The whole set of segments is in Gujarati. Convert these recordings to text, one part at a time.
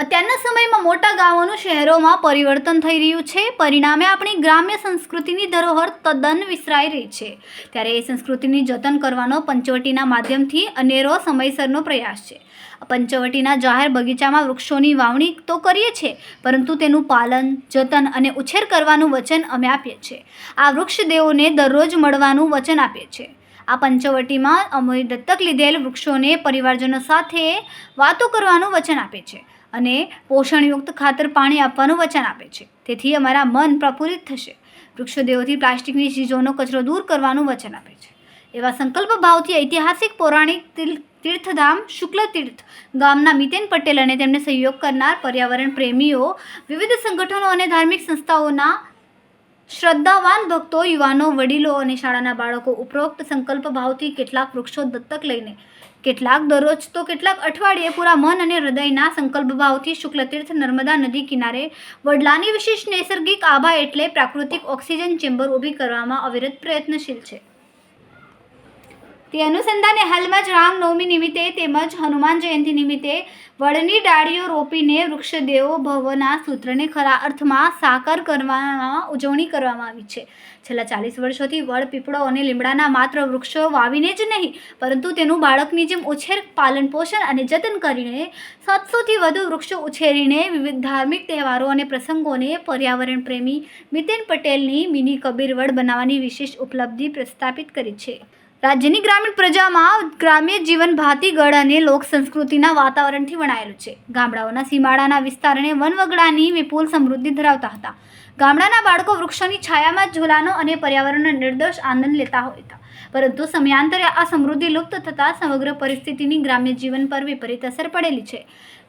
અત્યારના સમયમાં મોટા ગામોનું શહેરોમાં પરિવર્તન થઈ રહ્યું છે. પરિણામે આપણી ગ્રામ્ય સંસ્કૃતિની ધરોહર તદ્દન વિસરાઈ રહી છે. ત્યારે એ સંસ્કૃતિની જતન કરવાનો પંચવટીના માધ્યમથી અનેરો સમયસરનો પ્રયાસ છે. પંચવટીના જાહેર બગીચામાં વૃક્ષોની વાવણી તો કરીએ છીએ, પરંતુ તેનું પાલન, જતન અને ઉછેર કરવાનું વચન અમે આપીએ છીએ. આ વૃક્ષદેવોને દરરોજ મળવાનું વચન આપીએ છીએ. આ પંચવટીમાં અમે દત્તક લીધેલ વૃક્ષોને પરિવારજનો સાથે વાતો કરવાનું વચન આપે છે અને પોષણયુક્ત ખાતર પાણી આપવાનું વચન આપે છે. તેથી અમારા મન પ્રફુલ્લિત થશે. વૃક્ષદેવોથી પ્લાસ્ટિકની ચીજોનો કચરો દૂર કરવાનું વચન આપે છે. એવા સંકલ્પ ભાવથી ઐતિહાસિક પૌરાણિક તીર્થધામ શુક્લતીર્થ ગામના મિતેન પટેલ અને તેમને સહયોગ કરનાર પર્યાવરણ પ્રેમીઓ, વિવિધ સંગઠનો અને ધાર્મિક સંસ્થાઓના શ્રદ્ધાવાન ભક્તો, યુવાનો, વડીલો અને શાળાના બાળકો ઉપરોક્ત સંકલ્પ ભાવથી કેટલાક વૃક્ષો દત્તક લઈને, કેટલાક દરરોજ તો કેટલાક અઠવાડિયે પૂરા મન અને હૃદયના સંકલ્પ ભાવથી શુક્લતીર્થ નર્મદા નદી કિનારે વડલાની વિશિષ્ટ નૈસર્ગિક આભા એટલે પ્રાકૃતિક ઓક્સિજન ચેમ્બર ઊભી કરવામાં અવિરત પ્રયત્નશીલ છે. તે અનુસંધાને હાલમાં જ રામનવમી નિમિત્તે તેમજ હનુમાન જયંતિ નિમિત્તે વડની ડાળીઓ રોપીને વૃક્ષદેવો ભવના સૂત્રને ખરા અર્થમાં સાકાર કરવામાં ઉજવણી કરવામાં આવી છે. છેલ્લા 40 વર્ષોથી વડ, પીપળો અને લીમડાના માત્ર વૃક્ષો વાવીને જ નહીં, પરંતુ તેનું બાળકની જેમ ઉછેર, પાલન, પોષણ અને જતન કરીને 700થી વધુ વૃક્ષો ઉછેરીને વિવિધ ધાર્મિક તહેવારો અને પ્રસંગોને પર્યાવરણ પ્રેમી મિતેન પટેલની મિની કબીર વડ બનાવવાની વિશેષ ઉપલબ્ધિ પ્રસ્થાપિત કરી છે. રાજ્યની ગ્રામીણ પ્રજામાં ગ્રામ્ય જીવન ભાતીગળ અને લોક સંસ્કૃતિના વાતાવરણથી વણાયેલું છે. ગામડાઓના સીમાડાના વિસ્તારને વનવગડાની વિપુલ સમૃદ્ધિ ધરાવતા હતા. ગામડાના બાળકો વૃક્ષોની છાયામાં ઝૂલાનો અને પર્યાવરણનો નિર્દોષ આનંદ લેતા હતા. પરંતુ સમયાંતરે આ સમૃદ્ધિ લુપ્ત થતાં સમગ્ર પરિસ્થિતિની ગ્રામ્ય જીવન પર વિપરીત અસર પડેલી છે.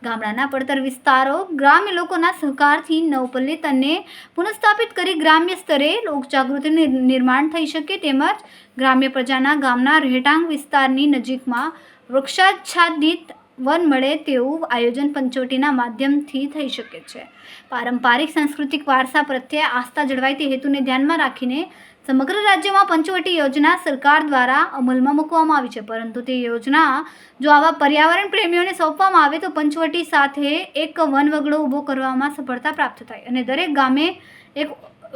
ગામડાના પડતર વિસ્તારો ગ્રામ્ય લોકોના સહકારથી નવપલ્લિત અને પુનઃસ્થાપિત કરી ગ્રામ્ય સ્તરે લોકજાગૃતિનું નિર્માણ થઈ શકે, તેમજ ગ્રામ્ય પ્રજાના ગામના રહેઠાણ વિસ્તારની નજીકમાં વૃક્ષાચ્છાદિત વન મળે તેવું આયોજન પંચવટીના માધ્યમથી થઈ શકે છે. પારંપરિક સાંસ્કૃતિક વારસા પ્રત્યે આસ્થા જળવાય તે હેતુને ધ્યાનમાં રાખીને સમગ્ર રાજ્યમાં પંચવટી યોજના સરકાર દ્વારા અમલમાં મૂકવામાં આવી છે. પરંતુ તે યોજના જો આવા પર્યાવરણ પ્રેમીઓને સોંપવામાં આવે તો પંચવટી સાથે એક વનવગડો ઊભો કરવામાં સફળતા પ્રાપ્ત થાય અને દરેક ગામે એક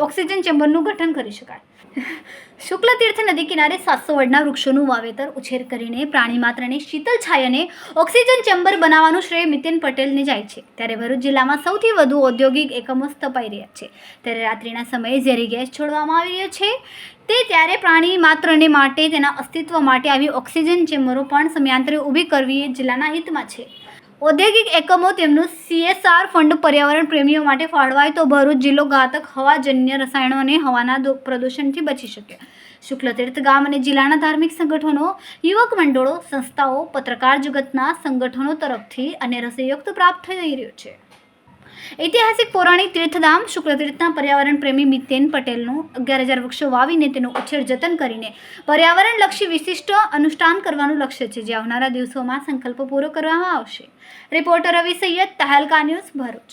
ઓક્સિજન ચેમ્બરનું ગઠન કરી શકાય. શુક્લતીર્થ નદી કિનારે 700 વડના વૃક્ષોનું વાવેતર, ઉછેર કરીને પ્રાણી માત્રને શીતલ છાયાને ઓક્સિજન ચેમ્બર બનાવવાનું શ્રેય મિતેન પટેલને જાય છે. ત્યારે ભરૂચ જિલ્લામાં સૌથી વધુ ઔદ્યોગિક એકમો સ્થપાઈ રહ્યા છે. ત્યારે રાત્રિના સમયે ઝેરી ગેસ છોડવામાં આવી રહ્યો છે. ત્યારે પ્રાણી માત્રને માટે, તેના અસ્તિત્વ માટે આવી ઓક્સિજન ચેમ્બરો પણ સમયાંતરે ઊભી કરવી એ જિલ્લાના હિતમાં છે. ઔદ્યોગિક એકમો તેમનું CSR ફંડ પર્યાવરણ પ્રેમીઓ માટે ફાળવાય તો ભરૂચ જિલ્લો ઘાતક હવાજન્ય રસાયણો અને હવાના પ્રદૂષણથી બચી શકે. શુક્લતીર્થ ગામ અને જિલ્લાના ધાર્મિક સંગઠનો, યુવક મંડળો, સંસ્થાઓ, પત્રકાર જગતના સંગઠનો તરફથી અને રસયુક્ત પ્રાપ્ત થઈ રહ્યો છે. ઐતિહાસિક પૌરાણિક તીર્થધામ શુક્લતીર્થના પર્યાવરણ પ્રેમી મિતેન પટેલનું 11,000 વૃક્ષો વાવીને તેનું ઉછેર, જતન કરીને પર્યાવરણલક્ષી વિશિષ્ટ અનુષ્ઠાન કરવાનું લક્ષ્ય છે, જે આવનારા દિવસોમાં સંકલ્પ પૂરો કરવામાં આવશે. રિપોર્ટર રવિ સૈયદ, તહેલકા ન્યૂઝ, ભરૂચ.